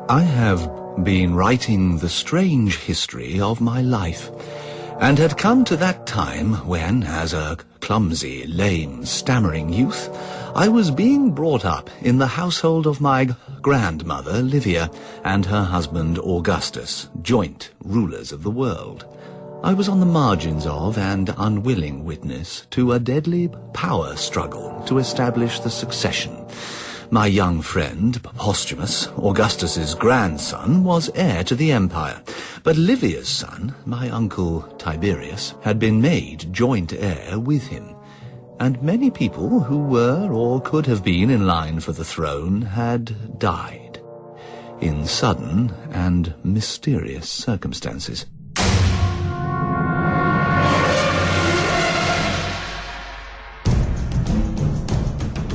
I have been writing the strange history of my life, and had come to that time when, as a clumsy, lame, stammering youth, I was being brought up in the household of my grandmother, Livia, and her husband, Augustus, joint rulers of the world. I was on the margins of and unwilling witness to a deadly power struggle to establish the succession. My young friend, Posthumus, Augustus's grandson, was heir to the empire, but Livia's son, my uncle Tiberius, had been made joint heir with him, and many people who were or could have been in line for the throne had died in sudden and mysterious circumstances.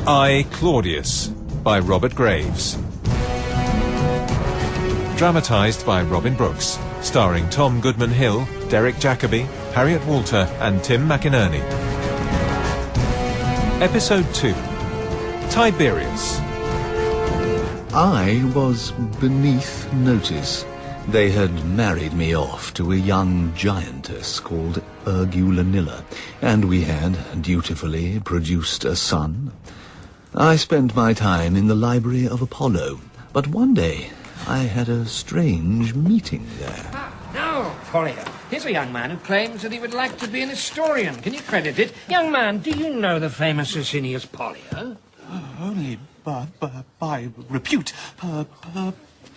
I, Claudius, by Robert Graves. Dramatised by Robin Brooks, starring Tom Goodman-Hill, Derek Jacobi, Harriet Walter and Tim McInerney. Episode 2. Tiberius. I was beneath notice. They had married me off to a young giantess called Ergulanilla, and we had dutifully produced a son. I spent my time in the library of Apollo, but one day I had a strange meeting there. Now, Pollio, here's a young man who claims that he would like to be an historian. Can you credit it? Young man, do you know the famous Asinius Pollio? Only by repute.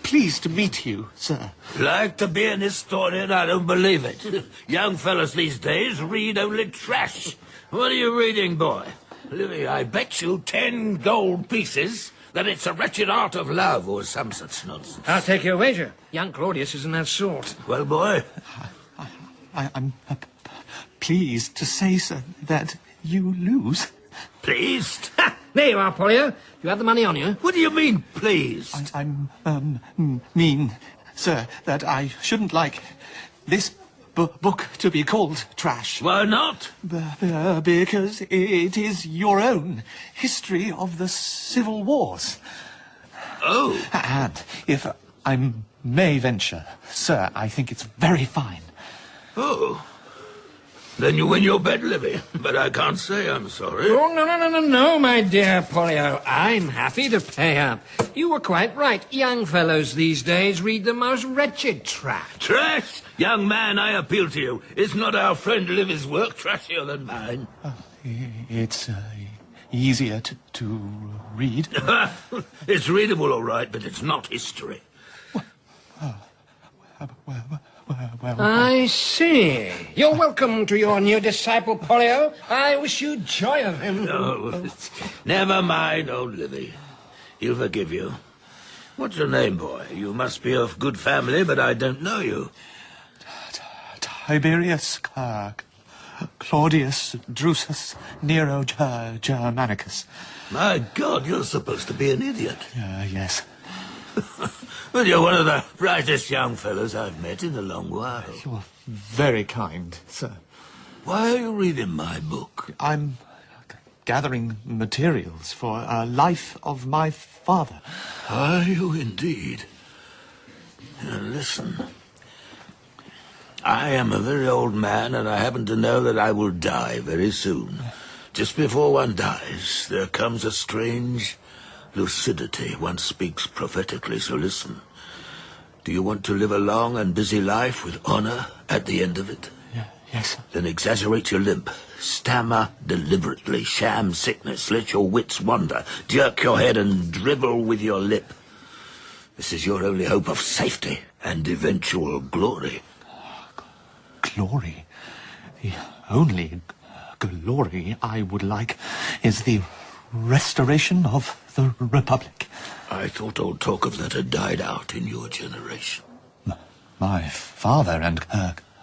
Pleased to meet you, sir. Like to be an historian? I don't believe it. Young fellas these days read only trash. What are you reading, boy? Livy, I bet you 10 gold pieces that it's a wretched art of love or some such nonsense. I'll take your wager. Young Claudius isn't that sort. Well, boy? I'm pleased to say, sir, that you lose. Pleased? There you are, Pollio. You have the money on you. What do you mean, pleased? I'm mean, sir, that I shouldn't like this book to be called trash. Why not? Because it is your own history of the civil wars. Oh. And if I may venture, sir, I think it's very fine. Oh. Then you win your bet, Livy. But I can't say I'm sorry. Oh, no, my dear Pollio. I'm happy to pay up. You were quite right. Young fellows these days read the most wretched trash. Trash? Young man, I appeal to you. Is not our friend Livy's work trashier than mine? It's easier to read. It's readable, all right, but it's not history. Well, I see. You're welcome to your new disciple, Pollio. I wish you joy of him. No, never mind, old Livy. He'll forgive you. What's your name, boy? You must be of good family, but I don't know you. Tiberius, Claudius, Drusus, Nero, Germanicus. My God, you're supposed to be an idiot. Yes. Well, you're one of the brightest young fellows I've met in a long while. You're very kind, sir. Why are you reading my book? I'm gathering materials for a life of my father. Are you indeed? Now, listen. I am a very old man, and I happen to know that I will die very soon. Just before one dies, there comes a strange lucidity. One speaks prophetically, so listen. Do you want to live a long and busy life with honor at the end of it? Yes. Then exaggerate your limp. Stammer deliberately. Sham sickness. Let your wits wander. Jerk your head and dribble with your lip. This is your only hope of safety and eventual glory. Glory? The only glory I would like is the restoration of the Republic. I thought all talk of that had died out in your generation. My father and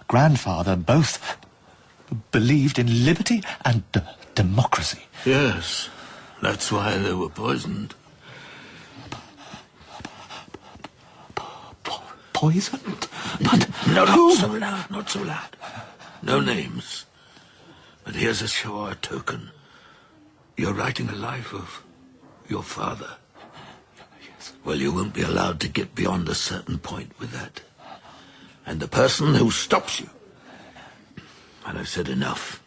grandfather both believed in liberty and democracy. Yes, that's why they were poisoned. Poisoned? But No, who? not so loud, not so loud. No names. But here's a show, a token. You're writing a life of your father. Yes. Well, you won't be allowed to get beyond a certain point with that. And the person who stops you. And I've said enough.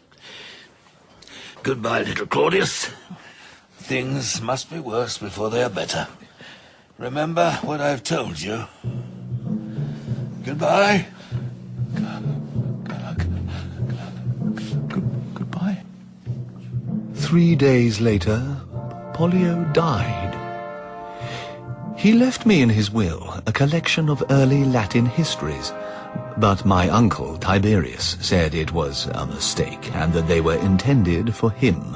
Goodbye, little Claudius. Things must be worse before they are better. Remember what I've told you. Goodbye. Goodbye. 3 days later, Pollio died. He left me in his will a collection of early Latin histories, but my uncle Tiberius said it was a mistake and that they were intended for him.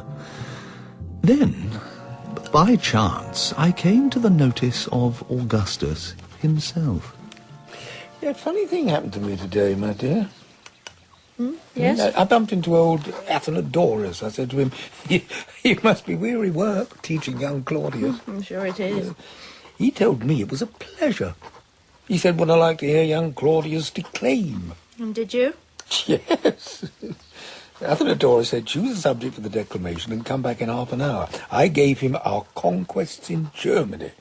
Then, by chance, I came to the notice of Augustus himself. Yeah, funny thing happened to me today, my dear. Yes? I bumped into old Athenodorus. I said to him, you must be weary work teaching young Claudius. I'm sure it is. He told me it was a pleasure. He said, would I like to hear young Claudius declaim? And did you? Yes. Athenodorus said choose a subject for the declamation and come back in half an hour. I gave him our conquests in Germany.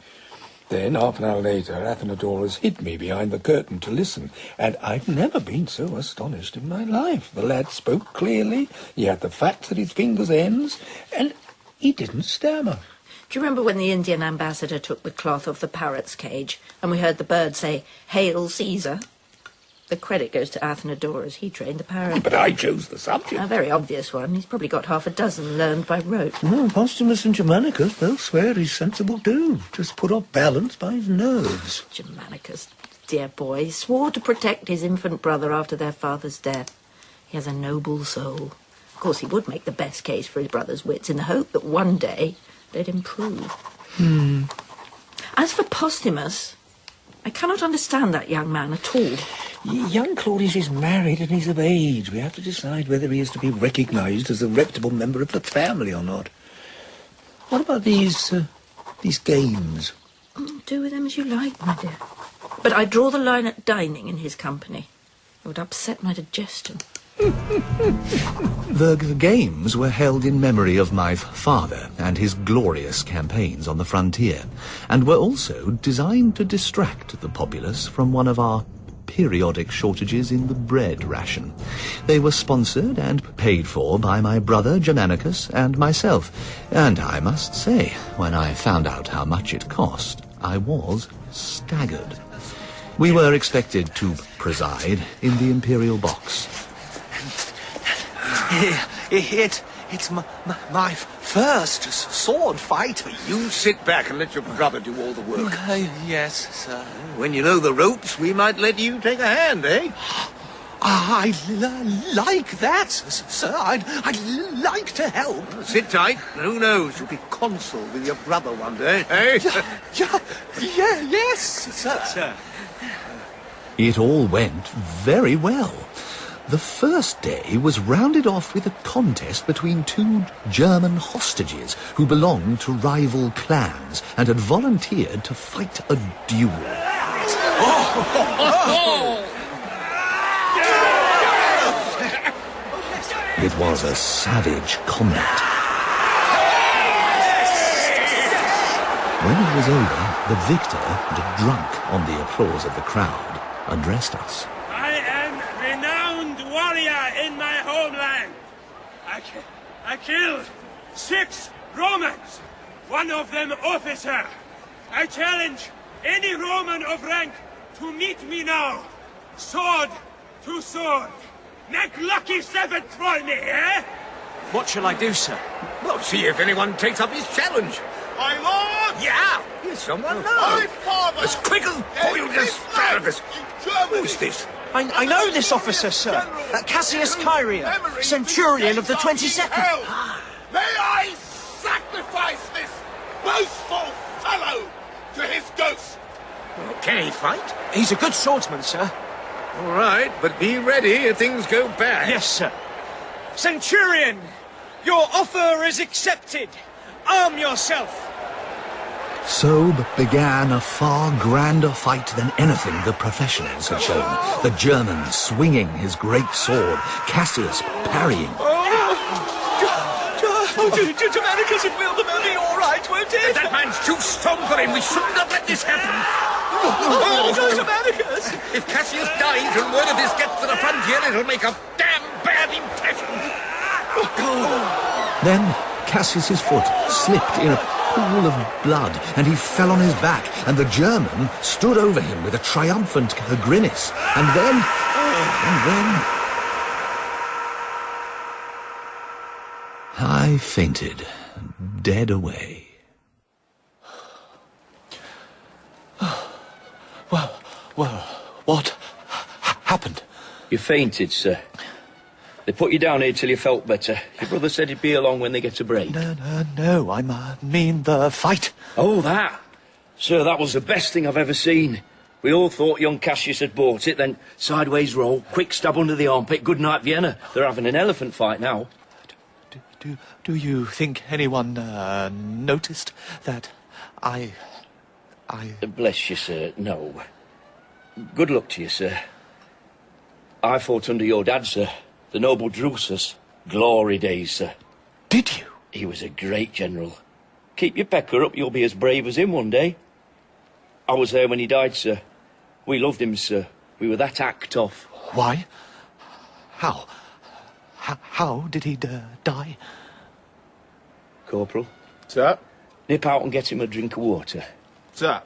Then, half an hour later, Athenodorus hid me behind the curtain to listen, and I've never been so astonished in my life. The lad spoke clearly, he had the facts at his fingers' ends, and he didn't stammer. Do you remember when the Indian ambassador took the cloth off the parrot's cage and we heard the bird say, "Hail Caesar"? The credit goes to Athenodorus. He trained the parrot. But I chose the subject. A very obvious one. He's probably got half a dozen learned by rote. Postumus and Germanicus both swear he's sensible too. Just put off balance by his nerves. Germanicus, dear boy, swore to protect his infant brother after their father's death. He has a noble soul. Of course, he would make the best case for his brother's wits in the hope that one day they'd improve. As for Postumus, I cannot understand that young man at all. Young Claudius is married and he's of age. We have to decide whether he is to be recognised as a reputable member of the family or not. What about these games? Do with them as you like, my dear. But I draw the line at dining in his company. It would upset my digestion. The games were held in memory of my father and his glorious campaigns on the frontier, and were also designed to distract the populace from one of our periodic shortages in the bread ration. They were sponsored and paid for by my brother Germanicus and myself, and I must say, when I found out how much it cost, I was staggered. We were expected to preside in the imperial box. It's my first sword fight. You sit back and let your brother do all the work. Yes, sir. When you know the ropes, we might let you take a hand, eh? I like that, sir. I'd like to help. Sit tight. Who knows? You'll be consul with your brother one day, eh? Yes, sir. It all went very well. The first day was rounded off with a contest between two German hostages who belonged to rival clans and had volunteered to fight a duel. It was a savage combat. When it was over, the victor, drunk on the applause of the crowd, addressed us. In my homeland, I killed 6 Romans, one of them officer. I challenge any Roman of rank to meet me now, sword to sword. Make lucky 7th for me, eh? What shall I do, sir? Well, see if anyone takes up his challenge. My lord! Yeah, here's someone now. My father! As quick as boiled asparagus. Who's this? I know this officer, sir. Cassius Kyria, centurion of the 22nd. May I sacrifice this boastful fellow to his ghost? Well, can he fight? He's a good swordsman, sir. All right, but be ready if things go bad. Yes, sir. Centurion, your offer is accepted. Arm yourself. So began a far grander fight than anything the professionals had shown. The German swinging his great sword, Cassius parrying. Oh, Germanicus, it will be all right, won't it? That man's too strong for him. We shouldn't have let this happen. Oh, Germanicus! If Cassius dies and word of this gets to the frontier, it'll make a damn bad impression. Then Cassius's foot slipped in a pool of blood, and he fell on his back, and the German stood over him with a triumphant grimace. And then... I fainted, dead away. Well, what happened? You fainted, sir. They put you down here till you felt better. Your brother said he'd be along when they get a break. No, I mean the fight. Oh, that? Sir, that was the best thing I've ever seen. We all thought young Cassius had bought it, then sideways roll, quick stab under the armpit, good night Vienna. They're having an elephant fight now. Do you think anyone noticed that I... Bless you, sir, no. Good luck to you, sir. I fought under your dad, sir. The noble Drusus. Glory days, sir. Did you? He was a great general. Keep your pecker up, you'll be as brave as him one day. I was there when he died, sir. We loved him, sir. We were that hacked off. Why? How? How did he die? Corporal? Sir? Nip out and get him a drink of water. Sir?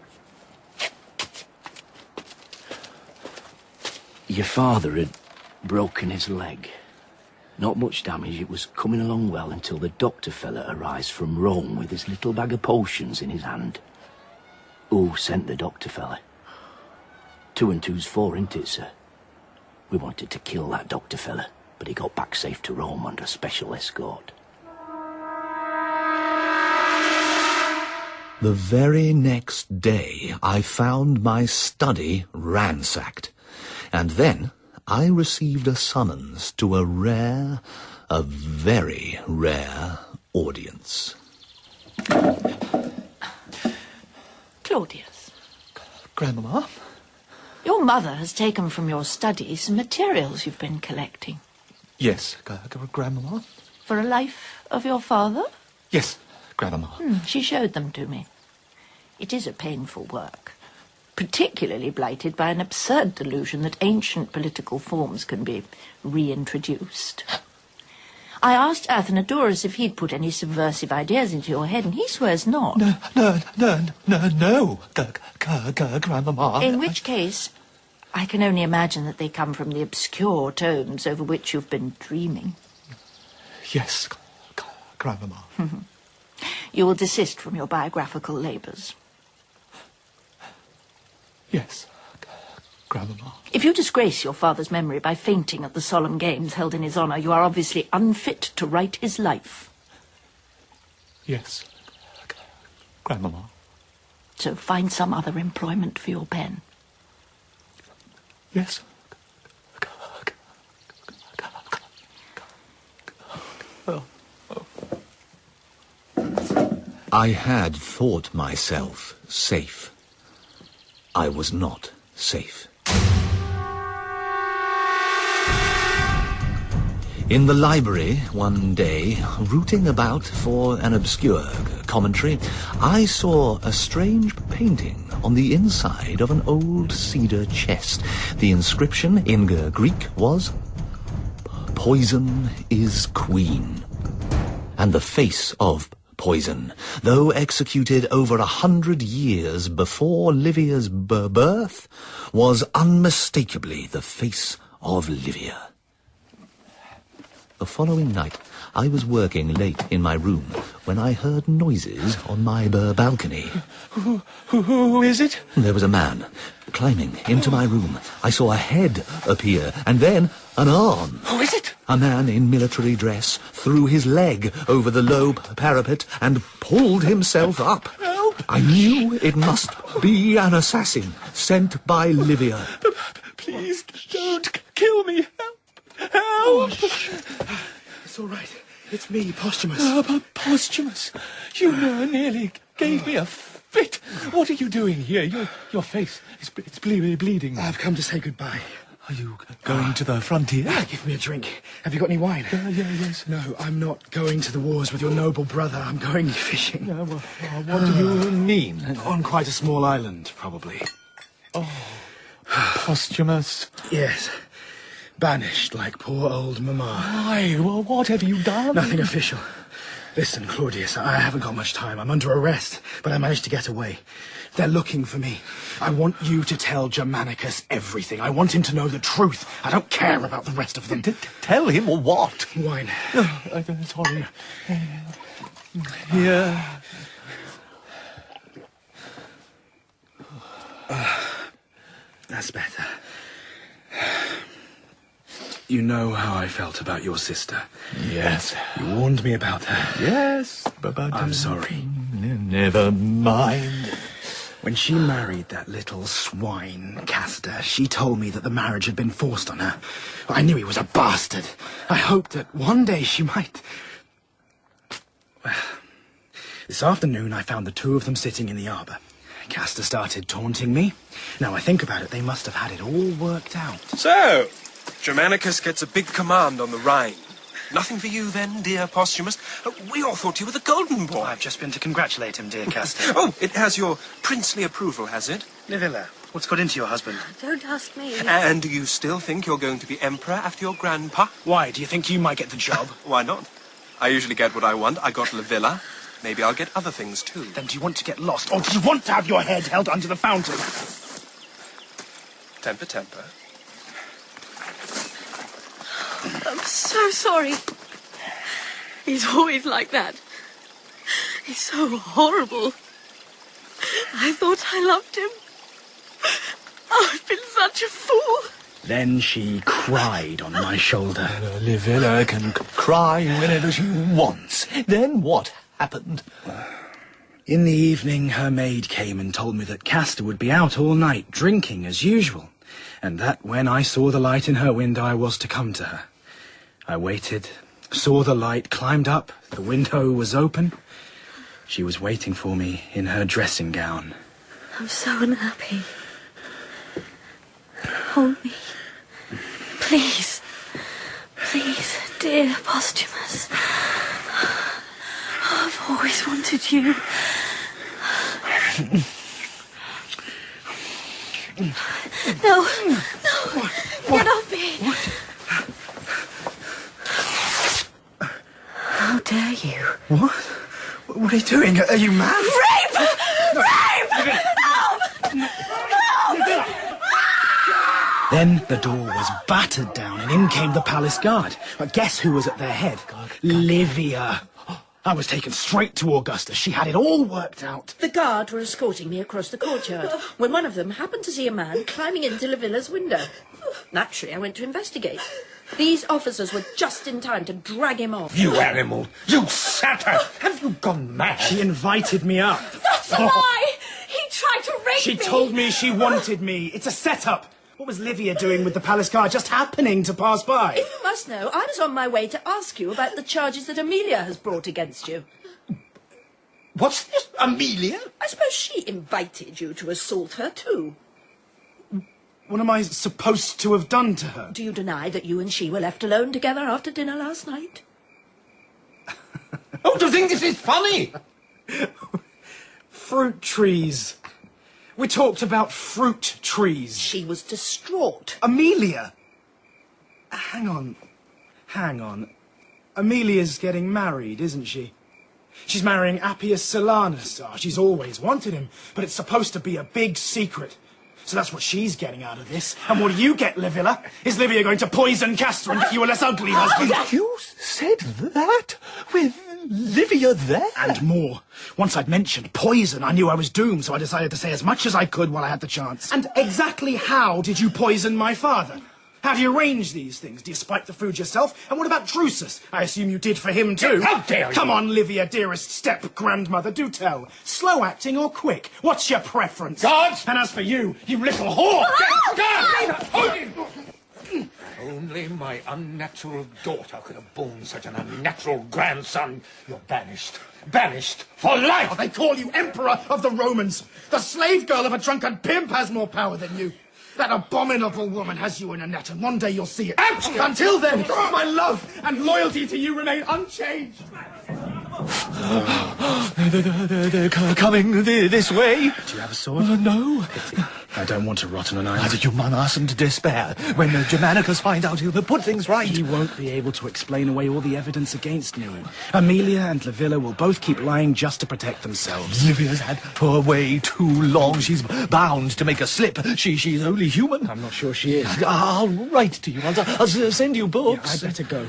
Your father had broken his leg. Not much damage, it was coming along well until the doctor fella arrives from Rome with his little bag of potions in his hand. Who sent the doctor fella? 2 and 2's 4, isn't it, sir? We wanted to kill that doctor fella, but he got back safe to Rome under special escort. The very next day, I found my study ransacked. And then I received a summons to a very rare audience. Claudius. Grandmama? Your mother has taken from your study some materials you've been collecting. Yes, Grandmama. For a life of your father? Yes, Grandmama. She showed them to me. It is a painful work, particularly blighted by an absurd delusion that ancient political forms can be reintroduced. I asked Athenodorus if he'd put any subversive ideas into your head, and he swears not. No, Grandmama. In which case, I can only imagine that they come from the obscure tomes over which you've been dreaming. Yes, Grandmama. You will desist from your biographical labours. Yes, Grandmama. If you disgrace your father's memory by fainting at the solemn games held in his honour, you are obviously unfit to write his life. Yes, Grandmama. So find some other employment for your pen. Yes. I had thought myself safe. I was not safe. In the library one day, rooting about for an obscure commentary, I saw a strange painting on the inside of an old cedar chest. The inscription in Greek was, "Poison is Queen." And the face of Poison, though executed over 100 years before Livia's birth, was unmistakably the face of Livia. The following night, I was working late in my room when I heard noises on my balcony. Who is it? There was a man climbing into my room. I saw a head appear, and then an arm. Who is it? A man in military dress threw his leg over the low parapet and pulled himself up. Help! I knew it must be an assassin sent by Livia. Please don't kill me. Help! It's all right. It's me, Posthumus. Posthumus, you nearly gave me a fit. What are you doing here? Your face, it's bleeding. I've come to say goodbye. Are you going to the frontier? Give me a drink. Have you got any wine? Yes. No, I'm not going to the wars with your noble brother. I'm going fishing. What do you mean? On quite a small island, probably. Oh, posthumous. Yes. Banished like poor old Mamma. Why? Well, what have you done? Nothing official. Listen, Claudius, I haven't got much time. I'm under arrest, but I managed to get away. They're looking for me. I want you to tell Germanicus everything. I want him to know the truth. I don't care about the rest of them. Tell him what? Wine. Sorry. Here. That's better. You know how I felt about your sister. Yes. You warned me about her. Yes, but I'm sorry. Never mind. When she married that little swine, Castor, she told me that the marriage had been forced on her. I knew he was a bastard. I hoped that one day she might... Well, this afternoon I found the two of them sitting in the arbour. Castor started taunting me. Now I think about it, they must have had it all worked out. So, Germanicus gets a big command on the Rhine. Nothing for you then, dear Posthumus? We all thought you were the golden boy. I've just been to congratulate him, dear Castor. Oh, it has your princely approval, has it? Livilla, what's got into your husband? Don't ask me. And do you still think you're going to be emperor after your grandpa? Why, do you think you might get the job? Why not? I usually get what I want. I got Livilla. Maybe I'll get other things too. Then do you want to get lost, or do you want to have your head held under the fountain? Temper, temper. I'm so sorry. He's always like that. He's so horrible. I thought I loved him. Oh, I've been such a fool. Then she cried on my shoulder. Livilla can cry whenever she wants. Then what happened? In the evening, her maid came and told me that Castor would be out all night drinking as usual, and that when I saw the light in her window, I was to come to her. I waited, saw the light, climbed up, the window was open. She was waiting for me in her dressing gown. I'm so unhappy. Hold me. Please. Please, dear Posthumus. I've always wanted you. No. Get off me. How dare you? What? What are you doing? Are you mad? Rape! Rape! Help! Then the door was battered down and in came the palace guard. But guess who was at their head? Livia. I was taken straight to Augusta. She had it all worked out. The guard were escorting me across the courtyard when one of them happened to see a man climbing into Livilla's window. Naturally, I went to investigate. These officers were just in time to drag him off. You animal! You satyr! Have you gone mad? She invited me up. That's a lie! He tried to rape She me! told me she wanted me. It's a setup. What was Livia doing with the palace guard? Just happening to pass by? If you must know, I was on my way to ask you about the charges that Amelia has brought against you. What's this, Amelia? I suppose she invited you to assault her, too. What am I supposed to have done to her? Do you deny that you and she were left alone together after dinner last night? Oh, do you think this is funny? Fruit trees. We talked about fruit trees. She was distraught. Amelia! Hang on. Amelia's getting married, isn't she? She's marrying Appius Silanus. Oh, she's always wanted him, but it's supposed to be a big secret. So that's what she's getting out of this. And what do you get, Livilla? Is Livia going to poison Castor and get you a less ugly husband? You said that? With Livia there? And more. Once I'd mentioned poison, I knew I was doomed, so I decided to say as much as I could while I had the chance. And exactly how did you poison my father? How do you arrange these things? Do you spike the food yourself? And what about Drusus? I assume you did for him too. How dare you? Come on, Livia, dearest step-grandmother, do tell. Slow acting or quick? What's your preference? Guards! And as for you, you little whore! Only my unnatural daughter could have borne such an unnatural grandson. You're banished. Banished for life! Oh, they call you Emperor of the Romans. The slave girl of a drunken pimp has more power than you. That abominable woman has you in a net, and one day you'll see it. Until then, my love and loyalty to you remain unchanged. They're coming this way. Do you have a sword? No. Pity. I don't want to rot on an island. You mustn't despair. When Germanicus finds out, he'll put things right. He won't be able to explain away all the evidence against me. Amelia and Livilla will both keep lying just to protect themselves. Livia's had her way too long. She's bound to make a slip. She's only human. I'm not sure she is. I'll write to you. I'll send you books. Yeah, I'd better go.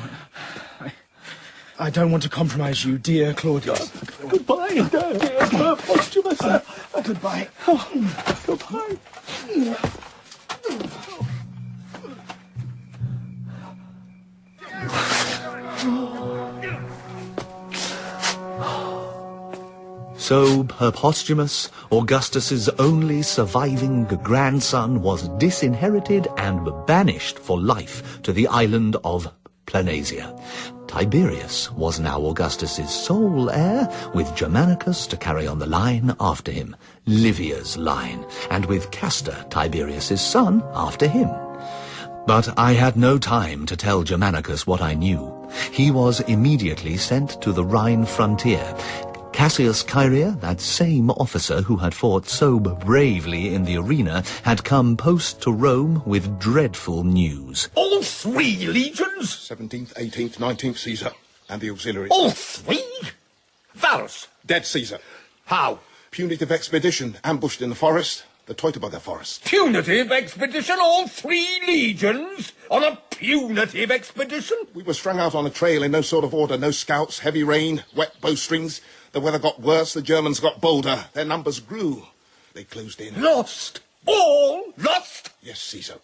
I don't want to compromise you, dear Claudius. Goodbye, dear Posthumus. Goodbye. Goodbye. So Posthumus, Augustus's only surviving grandson, was disinherited and banished for life to the island of Planasia. Tiberius was now Augustus's sole heir, with Germanicus to carry on the line after him, Livia's line, and with Castor, Tiberius's son, after him. But I had no time to tell Germanicus what I knew. He was immediately sent to the Rhine frontier. Cassius Chaerea, that same officer who had fought so bravely in the arena, had come post to Rome with dreadful news. All 3 legions? 17th, 18th, 19th Caesar, and the auxiliaries. All 3? Varus? Dead Caesar. How? Punitive expedition, ambushed in the forest, the Teutoburger forest. Punitive expedition? All 3 legions? On a punitive expedition? We were strung out on a trail in no sort of order, no scouts, heavy rain, wet bowstrings. The weather got worse, the Germans got bolder, their numbers grew. They closed in. Lost? All lost? Yes, Caesar.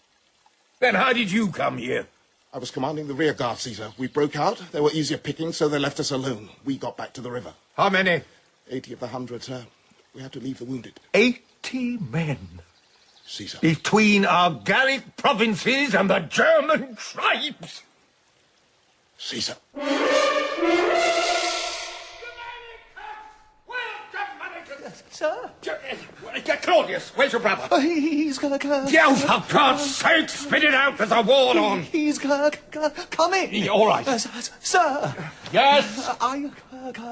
Then how did you come here? I was commanding the rear guard, Caesar. We broke out, they were easier picking, so they left us alone. We got back to the river. How many? 80 of the 100, sir. We had to leave the wounded. 80 men? Caesar. Between our Gallic provinces and the German tribes? Caesar. Sir? Claudius, where's your brother? He's gonna come. Yeah, for God's sake, spit it out, there's a war on. He's coming. All right. Sir. Yes? I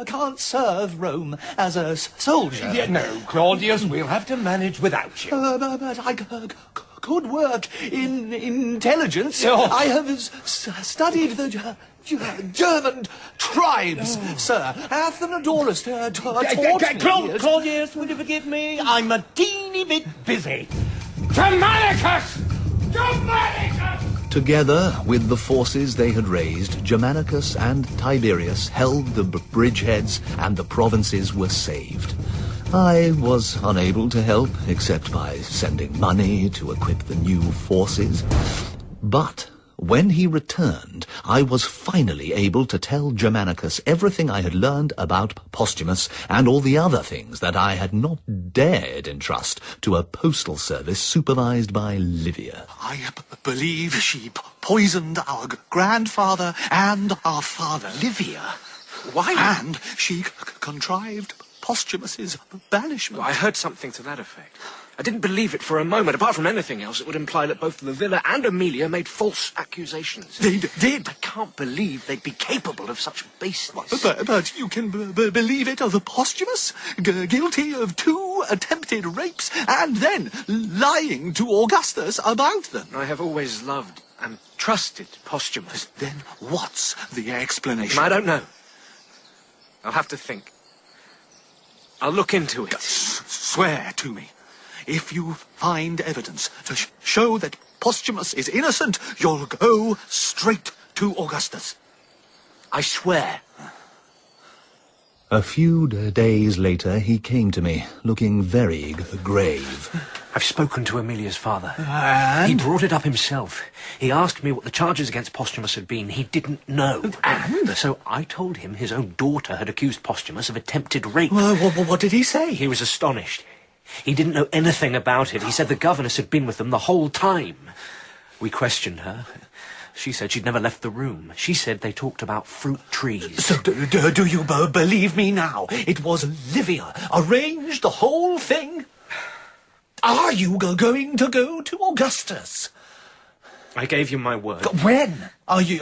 can't serve Rome as a soldier. Yeah, no, Claudius, we'll have to manage without you. But I could work in intelligence. Oh. I have studied the German tribes, sir. Athenodorus taught me. Claudius, will you forgive me? I'm a teeny bit busy. Germanicus! Germanicus! Together with the forces they had raised, Germanicus and Tiberius held the bridgeheads and the provinces were saved. I was unable to help except by sending money to equip the new forces. But when he returned, I was finally able to tell Germanicus everything I had learned about Posthumus and all the other things that I had not dared entrust to a postal service supervised by Livia. I believe she poisoned our grandfather and our father. Livia? Why? And she contrived Posthumus's banishment. I heard something to that effect. I didn't believe it for a moment. Apart from anything else, it would imply that both Livilla and Amelia made false accusations. They did. I can't believe they'd be capable of such baseness. But you can believe it of Posthumus, guilty of 2 attempted rapes, and then lying to Augustus about them. I have always loved and trusted Posthumus. Then what's the explanation? I don't know. I'll have to think. I'll look into it. Swear to me. If you find evidence to show that Posthumus is innocent, you'll go straight to Augustus. I swear. A few days later, he came to me, looking very grave. I've spoken to Amelia's father. And? He brought it up himself. He asked me what the charges against Posthumus had been. He didn't know. And? So I told him his own daughter had accused Posthumus of attempted rape. What did he say? He was astonished. He didn't know anything about it. He said the governess had been with them the whole time. We questioned her. She said she'd never left the room. She said they talked about fruit trees. So do you believe me now? It was Livia arranged the whole thing? Are you going to go to Augustus? I gave you my word. When are you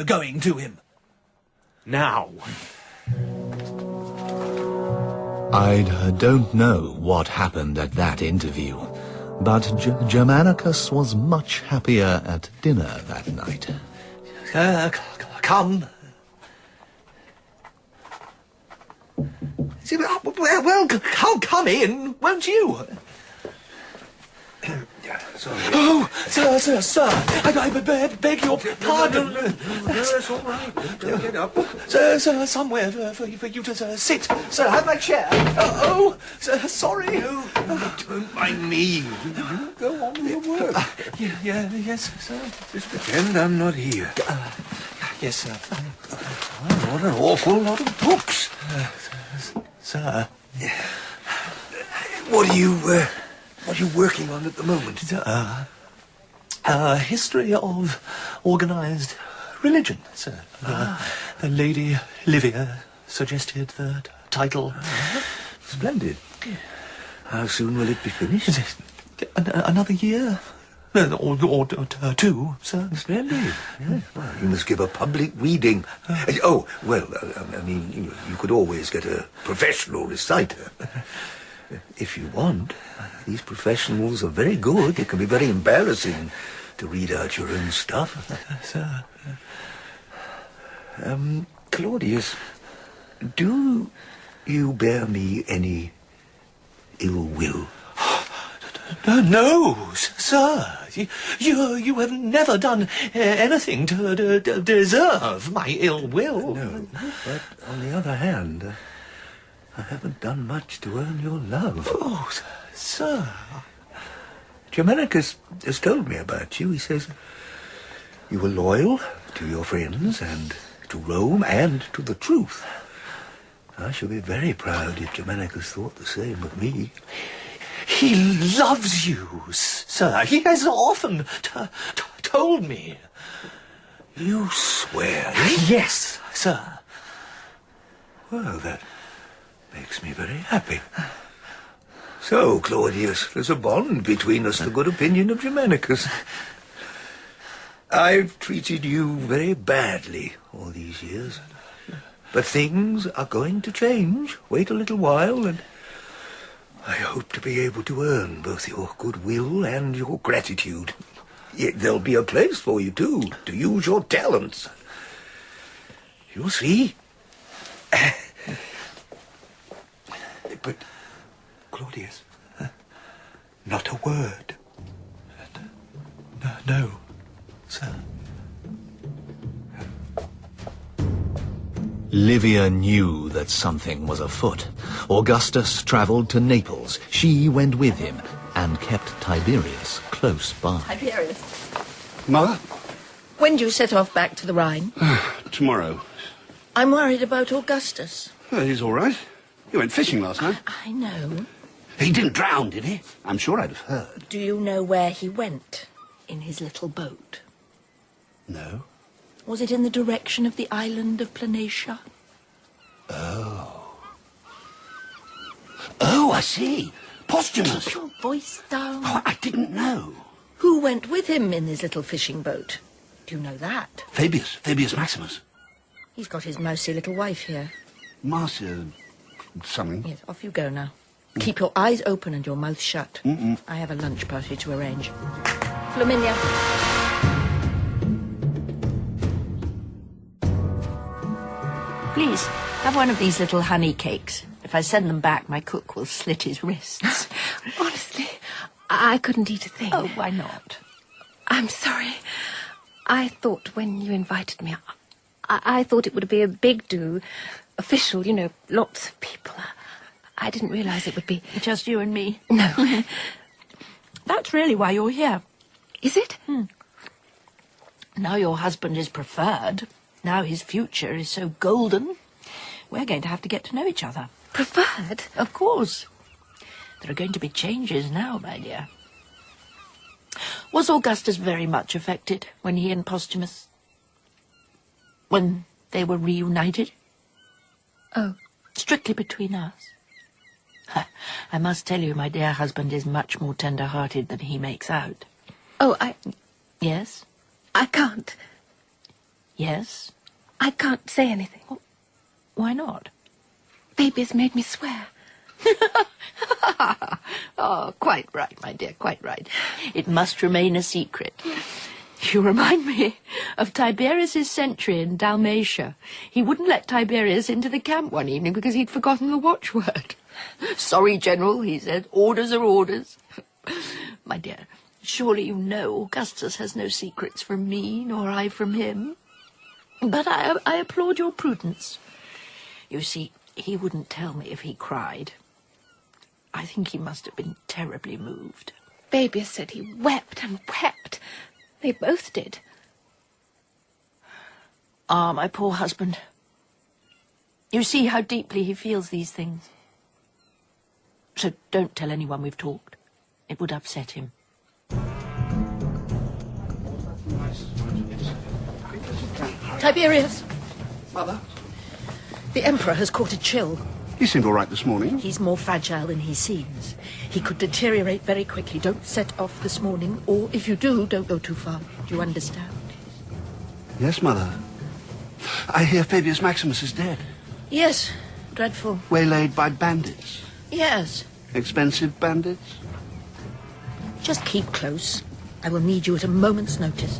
going to him? Now. I don't know what happened at that interview, but Germanicus was much happier at dinner that night. Come. Well, come in, won't you? Sorry. Oh, sir, I beg your pardon. No, that's all right. Don't get up. Sir, somewhere for you to sit. Sir, have my chair. Sir, sorry. No, don't mind me. You go on with your work. Yes, sir. Just pretend I'm not here. Yes, sir. What an awful lot of books. Sir. What are you working on at the moment? History of organised religion, sir. The Lady Livia suggested the title. Splendid. How soon will it be finished? Another year. Or two, sir. Splendid. Yes. Well, you must give a public reading. I mean, you could always get a professional reciter. If you want. These professionals are very good. It can be very embarrassing to read out your own stuff. Sir. Claudius, do you bear me any ill will? No, sir. You have never done anything to deserve my ill will. No, but on the other hand, I haven't done much to earn your love. Oh, sir. Germanicus has told me about you. He says you were loyal to your friends and to Rome and to the truth. I shall be very proud if Germanicus thought the same of me. He loves you, sir. He has often told me. You swear? Yes, sir. Well, that makes me very happy. So, Claudius, there's a bond between us, the good opinion of Germanicus. I've treated you very badly all these years. But things are going to change. Wait a little while, and I hope to be able to earn both your goodwill and your gratitude. Yet there'll be a place for you, too, to use your talents. You'll see. But, Claudius, not a word. No, sir. Livia knew that something was afoot. Augustus travelled to Naples. She went with him and kept Tiberius close by. Tiberius, Mother? when do you set off back to the Rhine? Tomorrow. I'm worried about Augustus. He's all right. He went fishing last night. I know. He didn't drown, did he? I'm sure I'd have heard. Do you know where he went in his little boat? No. Was it in the direction of the island of Planatia? Oh, I see. Posthumous. Keep your voice down. Oh, I didn't know. Who went with him in his little fishing boat? Do you know that? Fabius Maximus. He's got his mousy little wife here. Marcia something. Yes, off you go now. Keep your eyes open and your mouth shut. I have a lunch party to arrange. Flaminia. Please, have one of these little honey cakes. If I send them back, my cook will slit his wrists. Honestly, I couldn't eat a thing. Oh, why not? I'm sorry. I thought when you invited me, I thought it would be a big do, official, you know, lots of people. I didn't realise it would be... Just you and me? No. That's really why you're here. Is it? Now your husband is preferred. Now his future is so golden. We're going to have to get to know each other. Preferred? Of course. There are going to be changes now, my dear. Was Augustus very much affected when he and Posthumus... when they were reunited? Oh. Strictly between us. I must tell you, my dear husband is much more tender-hearted than he makes out. Oh, Yes? I can't. Yes? I can't say anything. Why not? Baby has made me swear. Oh, quite right, my dear, quite right. It must remain a secret. You remind me of Tiberius's sentry in Dalmatia. He wouldn't let Tiberius into the camp one evening because he'd forgotten the watchword. Sorry, General, he said. Orders are orders. My dear, surely you know Augustus has no secrets from me, nor I from him. But I applaud your prudence. You see, he wouldn't tell me if he cried. I think he must have been terribly moved. Baby said he wept and wept. They both did. Ah, my poor husband. You see how deeply he feels these things. So don't tell anyone we've talked. It would upset him. Tiberius! Mother? The Emperor has caught a chill. He seemed all right this morning. He's more fragile than he seems. He could deteriorate very quickly. Don't set off this morning, or if you do, don't go too far. Do you understand? Yes, Mother. I hear Fabius Maximus is dead. Yes, dreadful. Waylaid by bandits. Yes. Expensive bandits? Just keep close. I will need you at a moment's notice.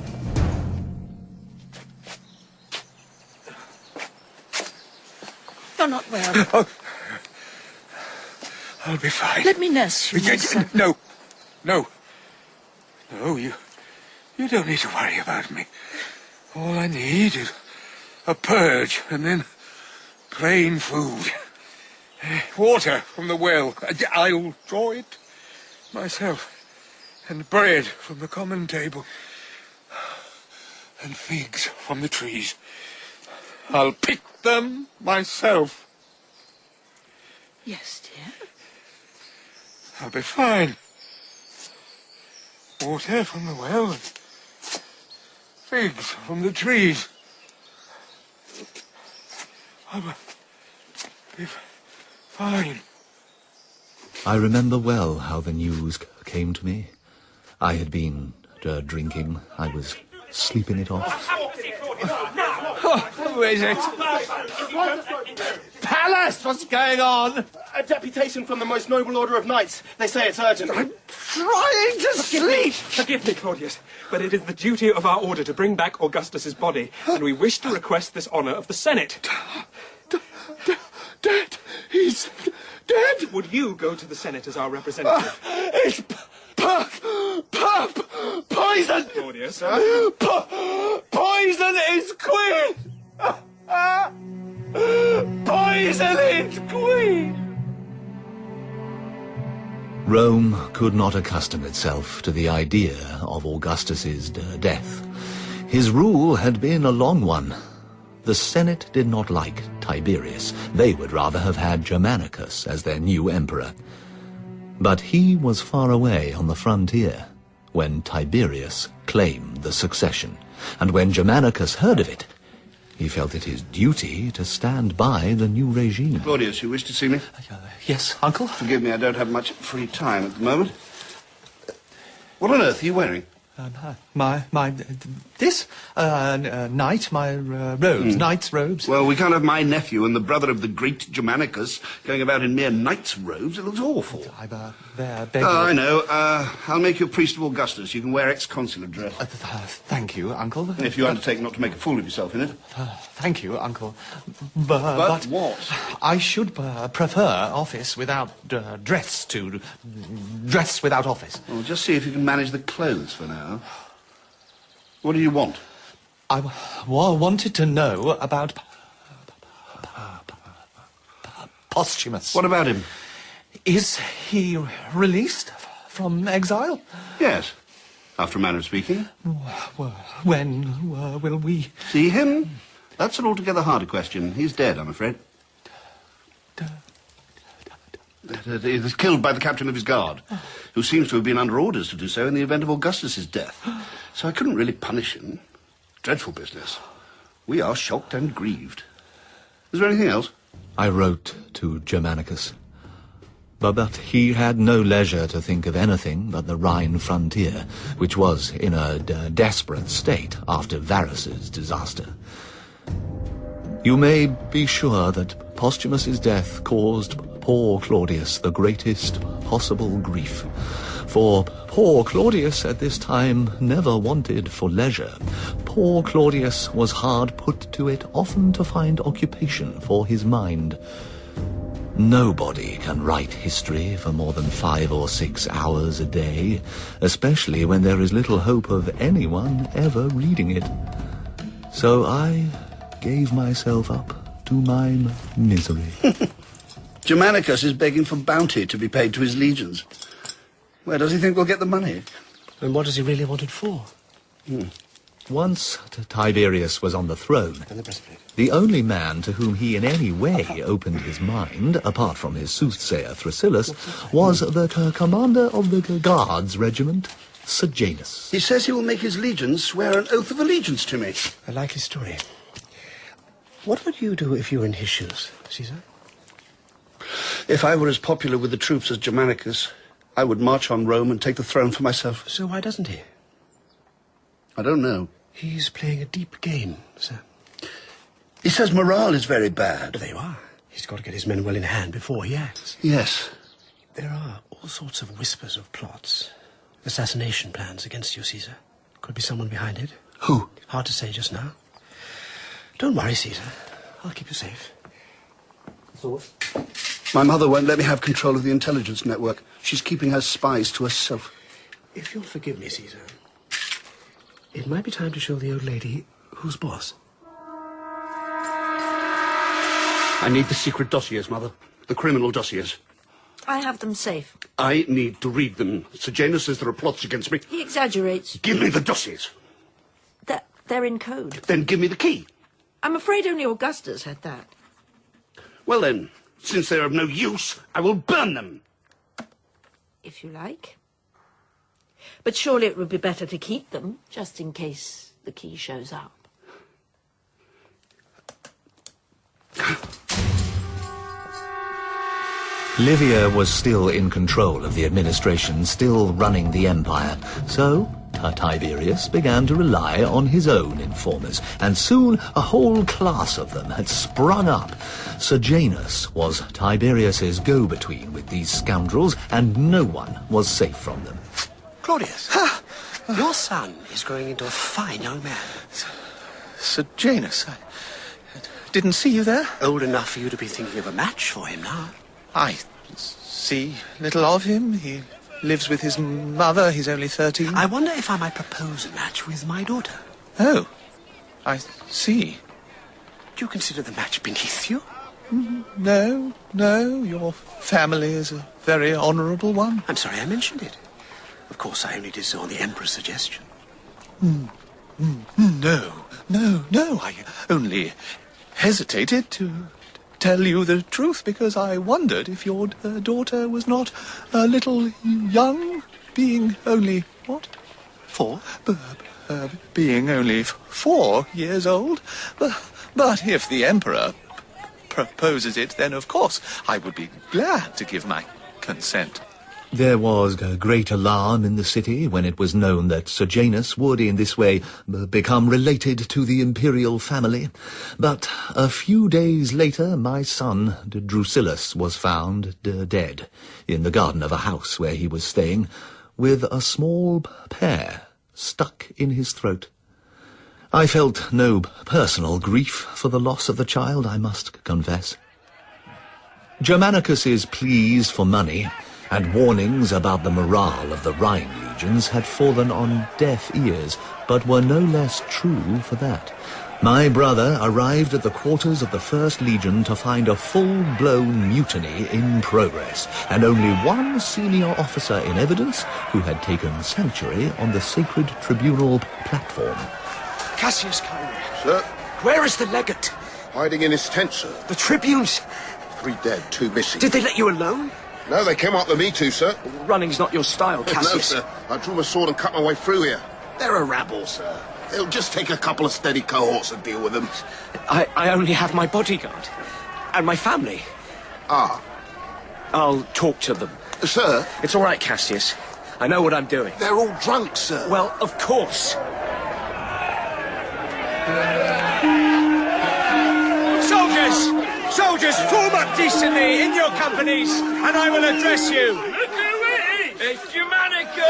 You're not well. Oh. I'll be fine. Let me nurse you. Yes, No. No. No, you don't need to worry about me. All I need is a purge and then plain food. Water from the well. I'll draw it myself. And bread from the common table. And figs from the trees. I'll pick them myself. Yes, dear. I'll be fine. Water from the well and figs from the trees. I'll be fine. I remember well how the news came to me. I had been drinking. I was sleeping it off. Who is it? Pallas, what's going on? A deputation from the most noble order of knights. They say it's urgent. I'm trying to sleep. Forgive me, Claudius, but it is the duty of our order to bring back Augustus's body, and we wish to request this honour of the Senate. Dead. He's dead. Would you go to the Senate as our representative? It's poison. Claudius. Poison is queen. Poison is queen. Rome could not accustom itself to the idea of Augustus's death. His rule had been a long one. The Senate did not like Tiberius. They would rather have had Germanicus as their new emperor. But he was far away on the frontier when Tiberius claimed the succession, and when Germanicus heard of it, he felt it his duty to stand by the new regime. Claudius, you wish to see me? Yes, Uncle? Forgive me, I don't have much free time at the moment. What on earth are you wearing? This knight, my robes, knight's robes. Well, we can't have my nephew and the brother of the great Germanicus going about in mere knight's robes. It looks awful. I know. I'll make you a priest of Augustus. You can wear ex-consular dress. Thank you, Uncle. If you undertake not to make a fool of yourself in it. Thank you, Uncle. But what? I should prefer office without dress to dress without office. Well, just see if you can manage the clothes for now. What do you want? I wanted to know about Posthumus. What about him? Is he released from exile? Yes, after a manner of speaking. When will we see him? That's an altogether harder question. He's dead, I'm afraid. He was killed by the captain of his guard, who seems to have been under orders to do so in the event of Augustus's death. So I couldn't really punish him. Dreadful business. We are shocked and grieved. Is there anything else? I wrote to Germanicus, But he had no leisure to think of anything but the Rhine frontier, which was in a desperate state after Varus's disaster. You may be sure that Posthumus's death caused poor Claudius the greatest possible grief. For poor Claudius at this time never wanted for leisure. Poor Claudius was hard put to it often to find occupation for his mind. Nobody can write history for more than 5 or 6 hours a day, especially when there is little hope of anyone ever reading it. So I gave myself up to my misery. Germanicus is begging for bounty to be paid to his legions. Where does he think we'll get the money? And what does he really want it for? Once Tiberius was on the throne, the only man to whom he in any way opened his mind, apart from his soothsayer Thrasyllus, was the commander of the Guards regiment, Sejanus. He says he will make his legions swear an oath of allegiance to me. A likely story. What would you do if you were in his shoes, Caesar? If I were as popular with the troops as Germanicus, I would march on Rome and take the throne for myself. So why doesn't he? I don't know. He's playing a deep game, sir. He says morale is very bad. There you are. He's got to get his men well in hand before he acts. Yes. There are all sorts of whispers of plots, assassination plans against you, Caesar. Could be someone behind it. Who? Hard to say just now. Don't worry, Caesar. I'll keep you safe. My mother won't let me have control of the intelligence network. She's keeping her spies to herself. If you'll forgive me, Caesar, it might be time to show the old lady who's boss. I need the secret dossiers, Mother. The criminal dossiers. I have them safe. I need to read them. Sejanus says there are plots against me. He exaggerates. Give me the dossiers. They're in code. Then give me the key. I'm afraid only Augustus had that. Well then, since they're of no use, I will burn them. If you like. But surely it would be better to keep them, just in case the key shows up. Livia was still in control of the administration, still running the empire, so Tiberius began to rely on his own informers, and soon a whole class of them had sprung up. Sejanus was Tiberius's go-between with these scoundrels, and no one was safe from them. Claudius, your son is growing into a fine young man. Sejanus, I didn't see you there. Old enough for you to be thinking of a match for him now. I see little of him. He lives with his mother. He's only 13. I wonder if I might propose a match with my daughter. Oh, I see. Do you consider the match beneath you? No. Your family is a very honourable one. I'm sorry I mentioned it. Of course, I only did so on the Emperor's suggestion. No. I only hesitated to tell you the truth because I wondered if your daughter was not a little young, being only, what? 4? Being only 4 years old. But if the Emperor proposes it, then of course I would be glad to give my consent. There was a great alarm in the city when it was known that Sejanus would in this way become related to the imperial family. But a few days later my son Drusillus was found dead in the garden of a house where he was staying, with a small pear stuck in his throat. I felt no personal grief for the loss of the child, I must confess. Germanicus's pleas for money and warnings about the morale of the Rhine legions had fallen on deaf ears, but were no less true for that. My brother arrived at the quarters of the First Legion to find a full-blown mutiny in progress, and only one senior officer in evidence who had taken sanctuary on the sacred tribunal platform. Cassius Cairo. Sir? Where is the legate? Hiding in his tent, sir. The tribunes? 3 dead, 2 missing. Did they let you alone? No, they came after me too, sir. Running's not your style, Cassius. No, sir. I drew my sword and cut my way through here. They're a rabble, sir. It'll just take a couple of steady cohorts to deal with them. I only have my bodyguard. And my family. Ah. I'll talk to them. Sir? It's all right, Cassius. I know what I'm doing. They're all drunk, sir. Well, of course. Soldiers! Soldiers, form up decently in your companies, and I will address you. It's Germanicus!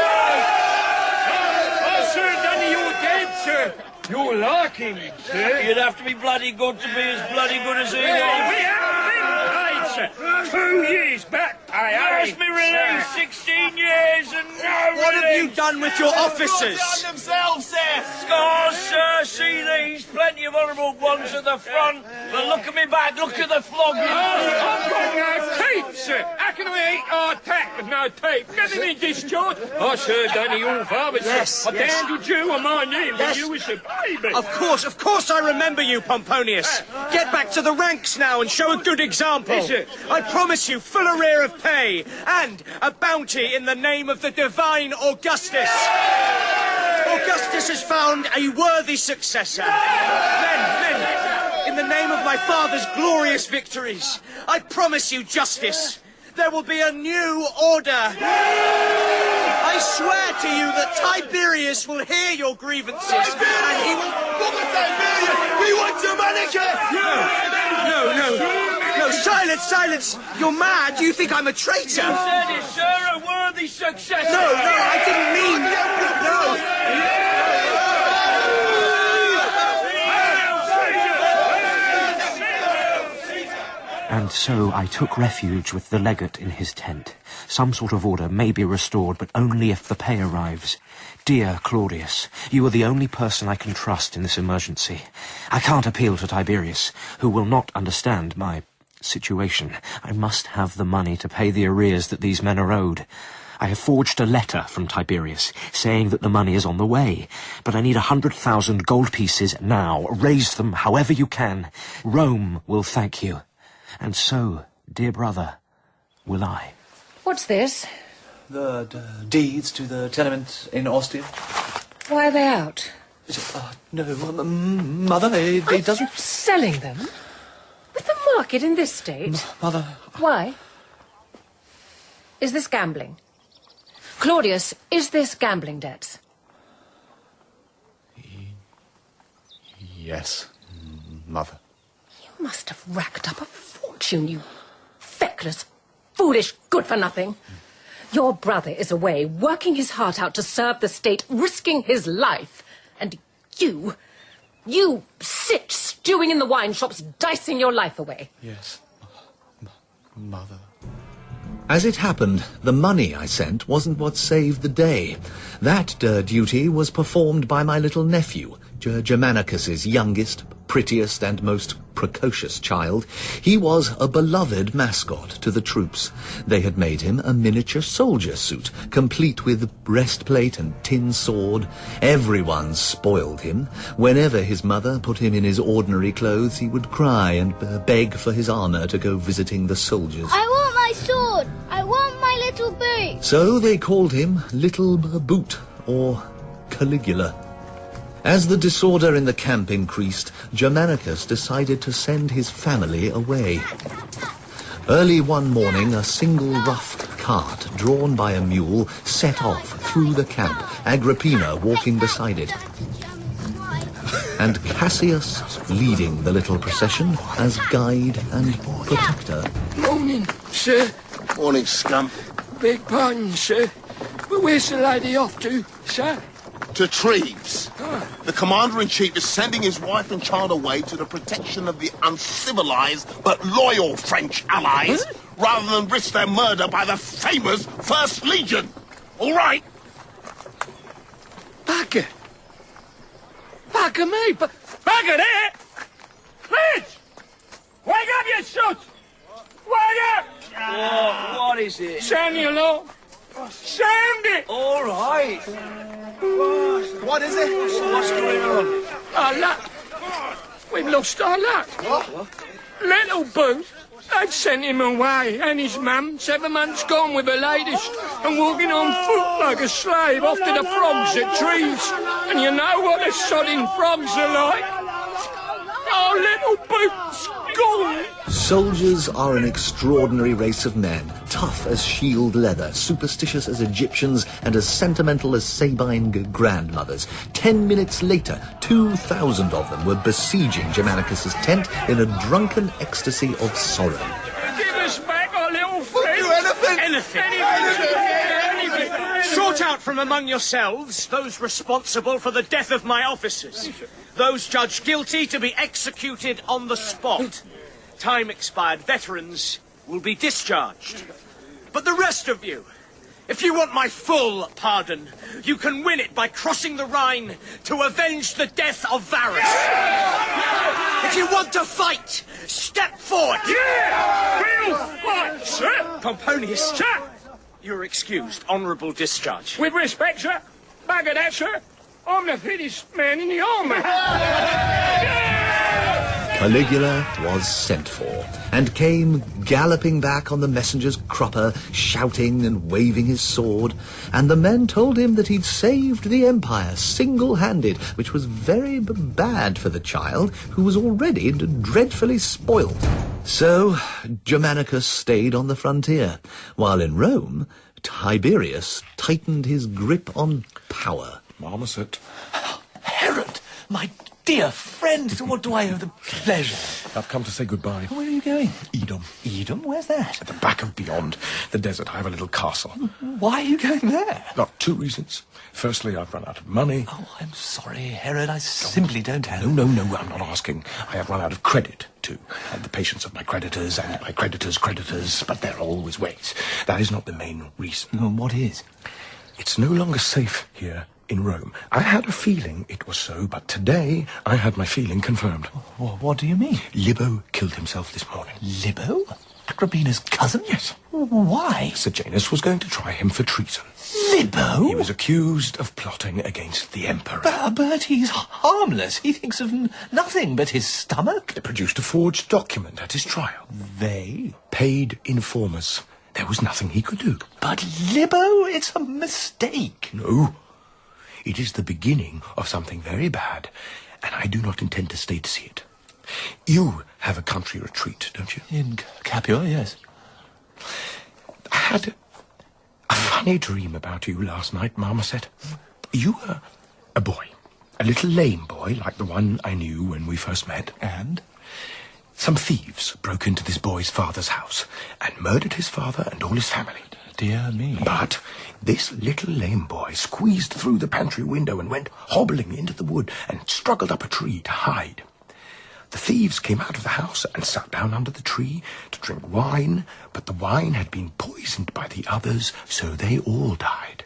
Oh, sir, Danny, you're dead, sir. You're larking, sir. You'd have to be bloody good to be as bloody good as he We was. haven't been paid, sir. 2 years back, I Asked me release 16 years and no What have you release. done with your officers? On themselves, sir. Scars, sir. See these? Plenty of honourable ones at the front. But look at me back. Look at the flogging. I've got no teeth, sir. How can I eat hard-tack with no teeth? Get any discharge? Oh, sir, Danny, your father, Yes, I yes. handled you on my knee when Yes. you was a baby. Of course I remember you, Pomponius. Get back to the ranks now and show a good example. Yes, sir. I promise you full arrear of pay and a bounty in the name of the divine Augustus. Augustus has found a worthy successor. Men, in the name of my father's glorious victories, I promise you justice. There will be a new order. I swear to you that Tiberius will hear your grievances and he will... We want Germanicus! No, silence! You're mad. You think I'm a traitor? You said it, sir. A worthy successor. No, I didn't mean... No. And so I took refuge with the legate in his tent. Some sort of order may be restored, but only if the pay arrives. Dear Claudius, you are the only person I can trust in this emergency. I can't appeal to Tiberius, who will not understand my situation. I must have the money to pay the arrears that these men are owed. I have forged a letter from Tiberius, saying that the money is on the way, but I need 100,000 gold pieces now. Raise them however you can. Rome will thank you. And so, dear brother, will I. What's this? The deeds to the tenement in Ostia. Why are they out? No, Mother, it doesn't... Selling them? With the market in this state? Mother... Why? Is this gambling? Claudius, is this gambling debts? Yes, Mother. You must have racked up a fortune, you feckless, foolish, good-for-nothing. Your brother is away, working his heart out to serve the state, risking his life. And you sit stewing in the wine shops, dicing your life away. Yes, Mother. As it happened, the money I sent wasn't what saved the day. That duty was performed by my little nephew, Germanicus's youngest, prettiest and most precocious child. He was a beloved mascot to the troops. They had made him a miniature soldier suit, complete with breastplate and tin sword. Everyone spoiled him. Whenever his mother put him in his ordinary clothes, he would cry and beg for his armor to go visiting the soldiers. I want my sword! I want my little boot! So they called him Little Boot, or Caligula. As the disorder in the camp increased, Germanicus decided to send his family away. Early one morning, a single rough cart, drawn by a mule, set off through the camp, Agrippina walking beside it, and Cassius leading the little procession as guide and protector. Morning, sir. Morning, scamp. Beg pardon, sir. But where's the lady off to, sir? To Treves. The Commander-in-Chief is sending his wife and child away to the protection of the uncivilized but loyal French allies, rather than risk their murder by the famous First Legion. All right? Bugger. Bugger me, bugger there! Lids! Wake up, you soot! Wake up! What is it? Sound the alarm. Sound it! All right. What is it? What's going on? Our luck. We've lost our luck. What? Little Booth, they've sent him away, and his mum, 7 months gone with her latest, and walking on foot like a slave off to the frogs at Treves. And you know what the sodding frogs are like? Oh, Little Booth, gone! Soldiers are an extraordinary race of men, tough as shield leather, superstitious as Egyptians, and as sentimental as Sabine grandmothers. 10 minutes later, 2,000 of them were besieging Germanicus's tent in a drunken ecstasy of sorrow. Give us back our little friend! Anything. Sort out from among yourselves those responsible for the death of my officers. Those judged guilty to be executed on the spot. Time-expired veterans will be discharged. But the rest of you, if you want my full pardon, you can win it by crossing the Rhine to avenge the death of Varus. If you want to fight, step forward. We'll fight, sir! Pomponius. Sir! You're excused. Honourable discharge. With respect, sir. Back of that, sir. I'm the fittest man in the army. Caligula was sent for, and came galloping back on the messenger's crupper, shouting and waving his sword, and the men told him that he'd saved the empire single-handed, which was very bad for the child, who was already dreadfully spoilt. So Germanicus stayed on the frontier, while in Rome, Tiberius tightened his grip on power. Marmoset. Herod, my dear friend, what do I owe the pleasure? I've come to say goodbye. Where are you going? Edom. Edom? Where's that? At the back of beyond the desert, I have a little castle. Why are you going there? Got 2 reasons. Firstly, I've run out of money. Oh, I'm sorry, Herod. I simply don't have... No, I'm not asking. I have run out of credit, too. And the patience of my creditors and my creditors' creditors, but there are always ways. That is not the main reason. What is? It's no longer safe here in Rome. I had a feeling it was so, but today I had my feeling confirmed. What do you mean? Libo killed himself this morning. Libo? Agrippina's cousin? Yes. Why? Sejanus was going to try him for treason. Libo? He was accused of plotting against the emperor. But he's harmless. He thinks of nothing but his stomach. They produced a forged document at his trial. They? Paid informers. There was nothing he could do. But Libo, it's a mistake. No. It is the beginning of something very bad, and I do not intend to stay to see it. You have a country retreat, don't you? In Capua, yes. I had a funny dream about you last night, Marmoset. You were a boy, a little lame boy like the one I knew when we first met. And? Some thieves broke into this boy's father's house and murdered his father and all his family. Dear me. But this little lame boy squeezed through the pantry window and went hobbling into the wood and struggled up a tree to hide. The thieves came out of the house and sat down under the tree to drink wine, but the wine had been poisoned by the others, so they all died.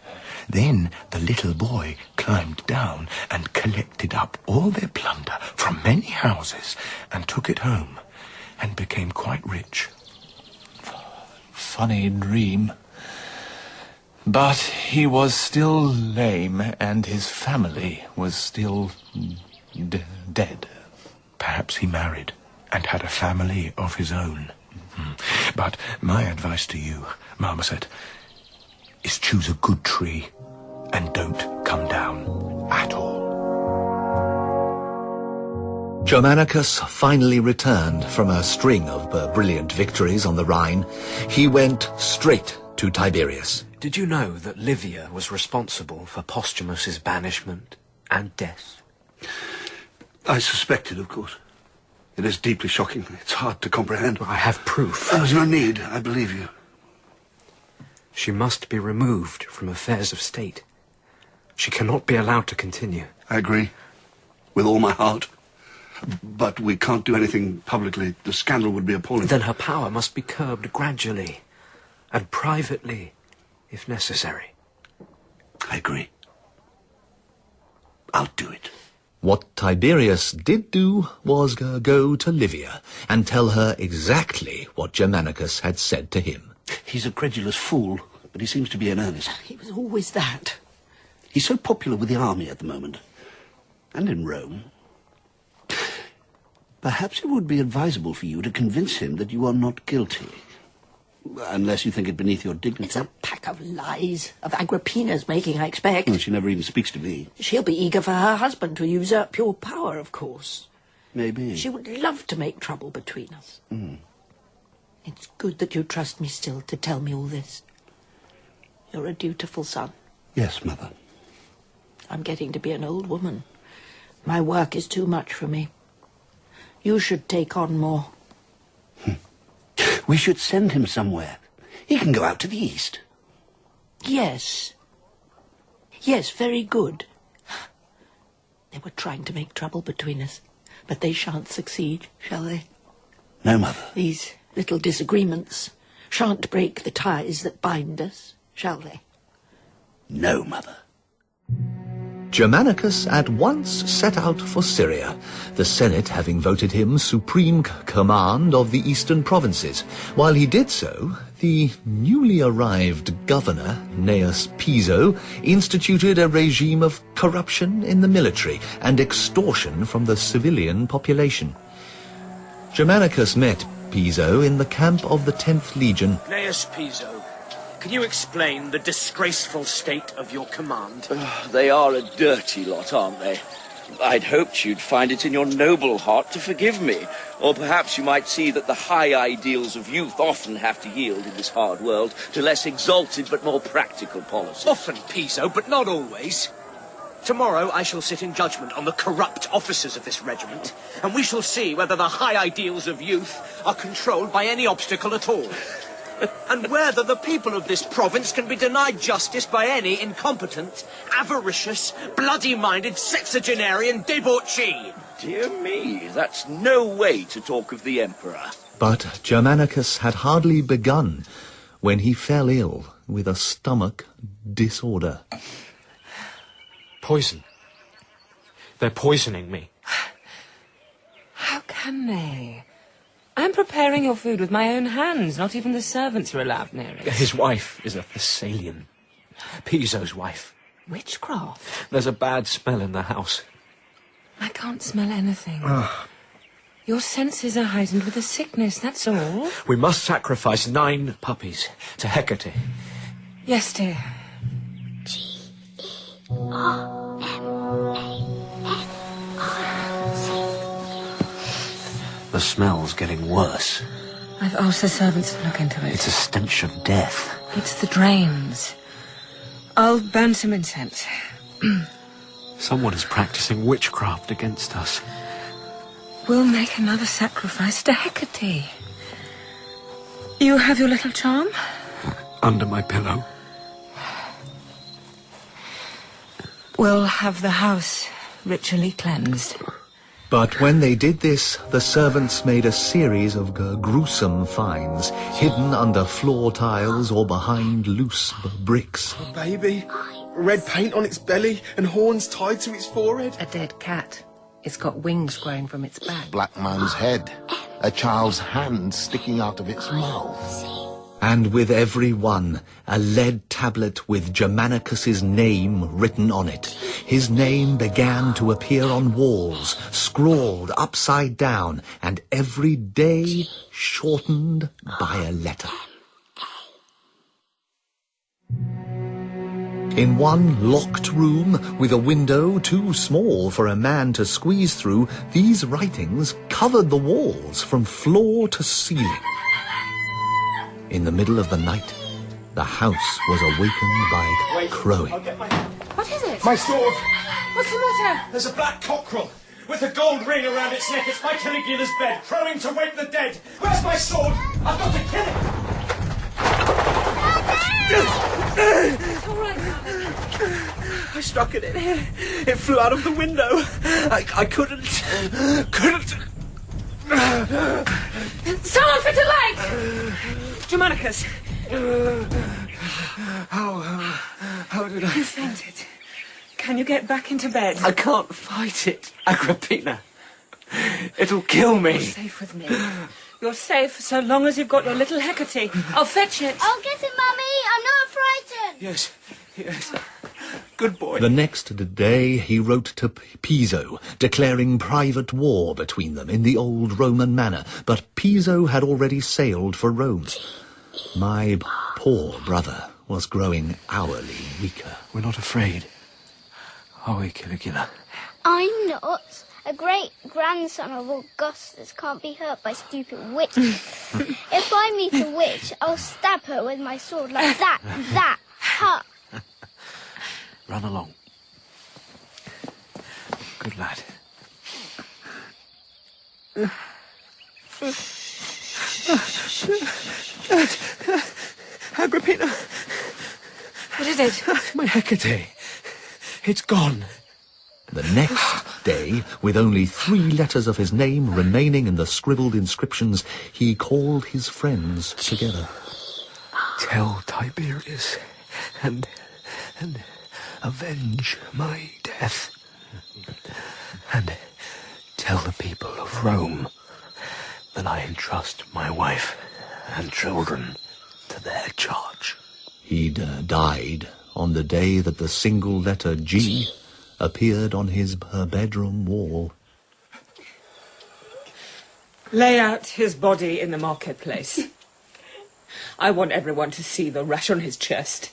Then the little boy climbed down and collected up all their plunder from many houses and took it home and became quite rich. Funny dream. But he was still lame, and his family was still dead. Perhaps he married and had a family of his own. But my advice to you, Marmoset, is choose a good tree and don't come down at all. Germanicus finally returned from a string of brilliant victories on the Rhine. He went straight to Tiberius. Did you know that Livia was responsible for Posthumus's banishment and death? I suspected, of course. It is deeply shocking. It's hard to comprehend. I have proof. There's no need. I believe you. She must be removed from affairs of state. She cannot be allowed to continue. I agree. With all my heart. But we can't do anything publicly. The scandal would be appalling. Then her power must be curbed gradually and privately, if necessary. I agree. I'll do it. What Tiberius did do was go to Livia and tell her exactly what Germanicus had said to him. He's a credulous fool, but he seems to be in earnest. He was always that. He's so popular with the army at the moment. And in Rome. Perhaps it would be advisable for you to convince him that you are not guilty. Unless you think it beneath your dignity. It's a pack of lies. Of Agrippina's making, I expect. Well, she never even speaks to me. She'll be eager for her husband to usurp your power, of course. Maybe. She would love to make trouble between us. It's good that you trust me still to tell me all this. You're a dutiful son. Yes, Mother. I'm getting to be an old woman. My work is too much for me. You should take on more. We should send him somewhere. He can go out to the east. Yes. Yes, very good. They were trying to make trouble between us, but they shan't succeed, shall they? No, Mother. These little disagreements shan't break the ties that bind us, shall they? No, Mother. Germanicus at once set out for Syria, the Senate having voted him supreme command of the eastern provinces. While he did so, the newly arrived governor, Gnaeus Piso, instituted a regime of corruption in the military and extortion from the civilian population. Germanicus met Piso in the camp of the 10th Legion. Gnaeus Piso, can you explain the disgraceful state of your command? They are a dirty lot, aren't they? I'd hoped you'd find it in your noble heart to forgive me. Or perhaps you might see that the high ideals of youth often have to yield in this hard world to less exalted but more practical policies. Often, Piso, but not always. Tomorrow I shall sit in judgment on the corrupt officers of this regiment, and we shall see whether the high ideals of youth are controlled by any obstacle at all. And whether the people of this province can be denied justice by any incompetent, avaricious, bloody-minded sexagenarian debauchee. Dear me, that's no way to talk of the Emperor. But Germanicus had hardly begun when he fell ill with a stomach disorder. Poison. They're poisoning me. How can they? I'm preparing your food with my own hands. Not even the servants are allowed near it. His wife is a Thessalian. Piso's wife. Witchcraft? There's a bad smell in the house. I can't smell anything. Your senses are heightened with a sickness, that's all. We must sacrifice 9 puppies to Hecate. Yes, dear. The smell's getting worse. I've asked the servants to look into it. It's a stench of death. It's the drains. I'll burn some incense. Someone is practicing witchcraft against us. We'll make another sacrifice to Hecate. You have your little charm? Under my pillow. We'll have the house ritually cleansed. But when they did this, the servants made a series of gruesome finds, hidden under floor tiles or behind loose bricks. A baby, red paint on its belly and horns tied to its forehead. A dead cat. It's got wings growing from its back. Black man's head. A child's hand sticking out of its mouth. And with every one, a lead tablet with Germanicus's name written on it. His name began to appear on walls, scrawled upside down, and every day shortened by a letter. In one locked room, with a window too small for a man to squeeze through, these writings covered the walls from floor to ceiling. In the middle of the night, the house was awakened by crowing. What is it? My sword! What's the matter? There's a black cockerel with a gold ring around its neck. It's by Caligula's bed, crowing to wake the dead. Where's my sword? I've got to kill it! It's all right, darling. I struck it in here. It flew out of the window. I couldn't. Someone fit a light! Germanicus! How did I... You fainted. Can you get back into bed? I can't fight it, Agrippina. It'll kill me. You're safe with me. You're safe so long as you've got your little Hecate. I'll fetch it. I'll get it, Mummy. I'm not frightened. Yes. Good boy. The next day he wrote to Piso, declaring private war between them in the old Roman manner, but Piso had already sailed for Rome. My poor brother was growing hourly weaker. We're not afraid, are we, Caligula? I'm not. A great-grandson of Augustus can't be hurt by stupid witches. If I meet a witch, I'll stab her with my sword like that, ha! Run along. Good lad. Agrippina! What is it? My Hecate. It's gone. The next day, with only 3 letters of his name remaining in the scribbled inscriptions, he called his friends together. Tell Tiberius and avenge my death. And tell the people of Rome that I entrust my wife and children to their charge. He'd died on the day that the single letter G appeared on her bedroom wall. Lay out his body in the marketplace. I want everyone to see the rash on his chest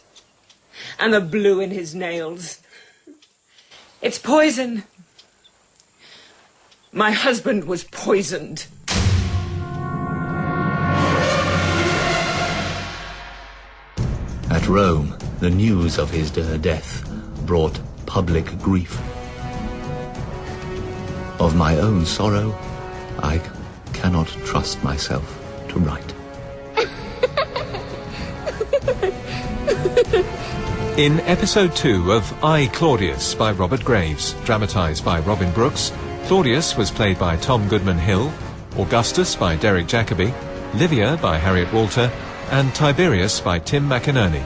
and the blue in his nails. It's poison. My husband was poisoned. At Rome, the news of his death brought public grief. Of my own sorrow, I cannot trust myself to write. In episode 2 of I, Claudius by Robert Graves, dramatised by Robin Brooks, Claudius was played by Tom Goodman-Hill, Augustus by Derek Jacobi, Livia by Harriet Walter, and Tiberius by Tim McInerney.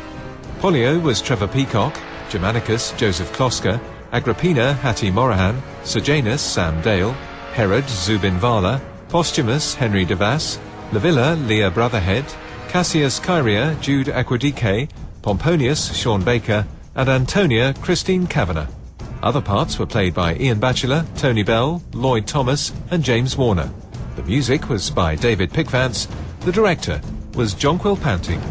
Pollio was Trevor Peacock, Germanicus Joseph Kloska, Agrippina Hattie Morahan, Sejanus Sam Dale, Herod Zubin Vala, Posthumus Henry DeVass, Livilla Leah Brotherhead, Cassius Kyria Jude Aquidike, Pomponius Sean Baker, and Antonia Christine Kavanagh. Other parts were played by Ian Batchelor, Tony Bell, Lloyd Thomas, and James Warner. The music was by David Pickvance. The director was Jonquil Panting.